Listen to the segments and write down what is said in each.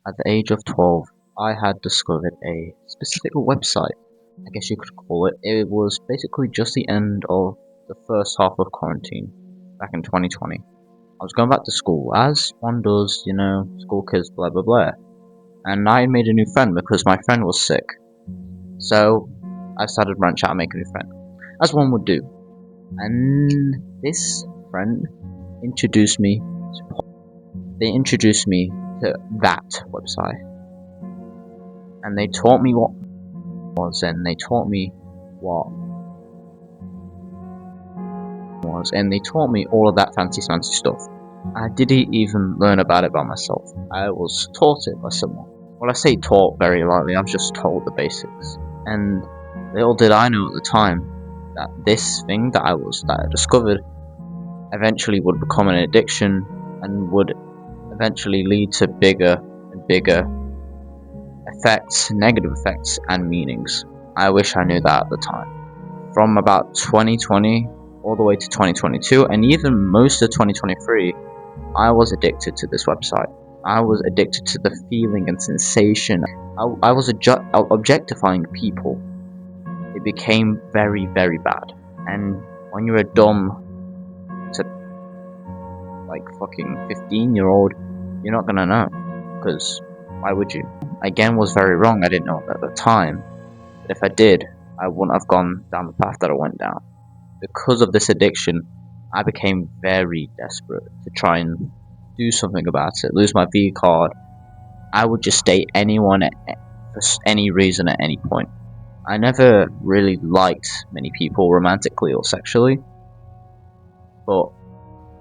At the age of 12, I had discovered a specific website, I guess you could call it. It was basically just the end of the first half of quarantine back in 2020. I was going back to school, as one does, school kids, blah blah blah. And I made a new friend because my friend was sick. So I started to branch out and make a new friend, as one would do. And this friend introduced me they introduced me to that website, and they taught me what it was, and they taught me what it was, and they taught me all of that fancy stuff. I didn't even learn about it by myself. I was taught it by someone. Well, I say taught very lightly, I was just told the basics. And little did I know at the time that this thing that I discovered eventually would become an addiction and would eventually lead to bigger and bigger effects, negative effects, and meanings. I wish I knew that at the time. From about 2020 all the way to 2022, and even most of 2023, I was addicted to this website. I was addicted to the feeling and sensation. I was objectifying people. It became very, very bad. And when you're a dumb fucking 15-year-old, you're not gonna know, because why would you? I again was very wrong. I didn't know it at the time, but if I did, I wouldn't have gone down the path that I went down. Because of this addiction, I became very desperate to try and do something about it. Lose my V card. I would just date anyone for any reason at any point. I never really liked many people romantically or sexually, but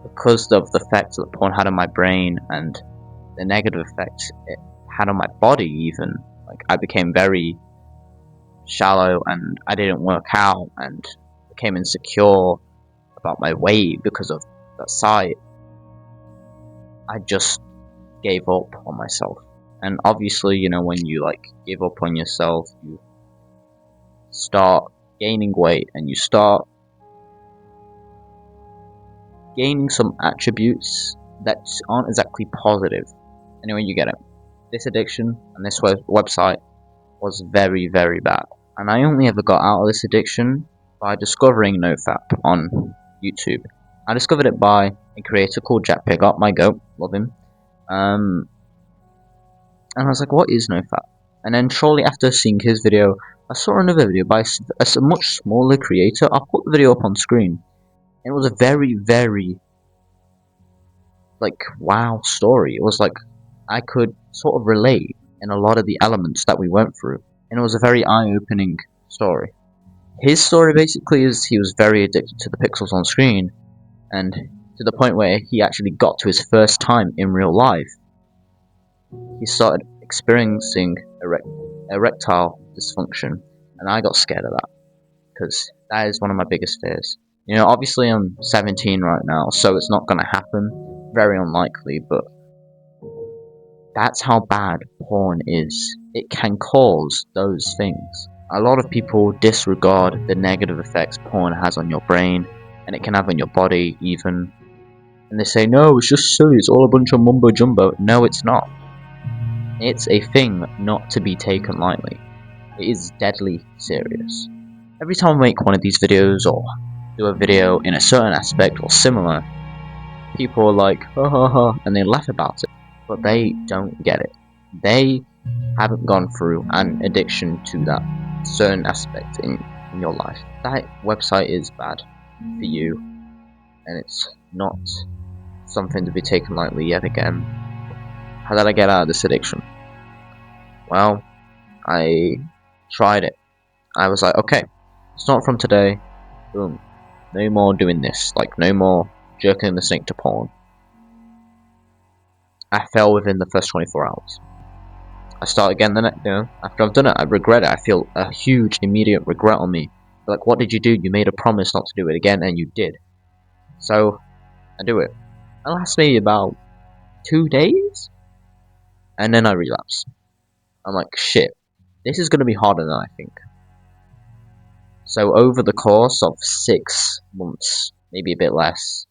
because of the effects that porn had on my brain and the negative effects it had on my body, even, I became very shallow, and I didn't work out, and became insecure about my weight because of that site. I just gave up on myself. And obviously, when you give up on yourself, you start gaining weight, and you start gaining some attributes that aren't exactly positive. Anyway, you get it. This addiction and this website was very, very bad. And I only ever got out of this addiction by discovering NoFap on YouTube. I discovered it by a creator called Jack Pigott, my goat, love him. And I was like, what is NoFap? And then shortly after seeing his video, I saw another video by a much smaller creator. I'll put the video up on screen. It was a very, very, wow story. It was I could sort of relate in a lot of the elements that we went through. And it was a very eye-opening story. His story basically is he was very addicted to the pixels on screen, and to the point where he actually got to his first time in real life. He started experiencing erectile dysfunction, and I got scared of that, because that is one of my biggest fears. Obviously I'm 17 right now, so it's not going to happen, very unlikely, but that's how bad porn is. It can cause those things. A lot of people disregard the negative effects porn has on your brain, and it can have on your body even. And they say, no, it's just silly, it's all a bunch of mumbo jumbo. No, it's not. It's a thing not to be taken lightly. It is deadly serious. Every time I make one of these videos, or do a video in a certain aspect or similar, people are like, ha ha ha, and they laugh about it. But they don't get it. They haven't gone through an addiction to that certain aspect in your life. That website is bad for you, and it's not something to be taken lightly yet again. How did I get out of this addiction? Well, I tried it. I was like, okay, it's not from today. Boom. No more doing this. No more jerking the snake to porn. I fell within the first 24 hours. I start again the next, after I've done it, I regret it. I feel a huge, immediate regret on me. What did you do? You made a promise not to do it again, and you did. So, I do it. It lasts me about 2 days, and then I relapse. I'm like, shit, this is going to be harder than I think. So over the course of 6 months, maybe a bit less,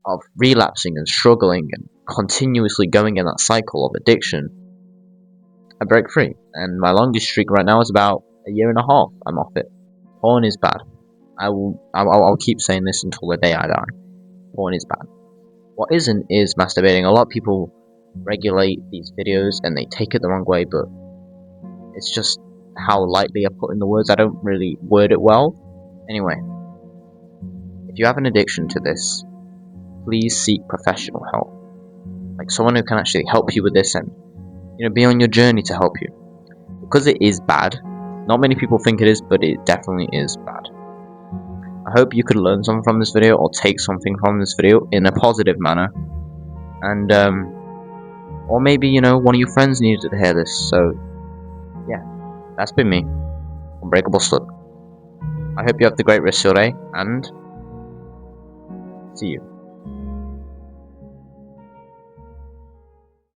of relapsing and struggling and continuously going in that cycle of addiction, I break free. And my longest streak right now is about a year and a half. I'm off it. Porn is bad. I'll keep saying this until the day I die. Porn is bad. What isn't is masturbating. A lot of people regulate these videos and they take it the wrong way, but it's just how lightly I put in the words. I don't really word it well. Anyway, if you have an addiction to this, please seek professional help. Like someone who can actually help you with this and, be on your journey to help you. Because it is bad. Not many people think it is, but it definitely is bad. I hope you could learn something from this video or take something from this video in a positive manner. And, or maybe, one of your friends needed to hear this. So, yeah, that's been me, Unbreakable Stud. I hope you have the great rest of your day, and see you.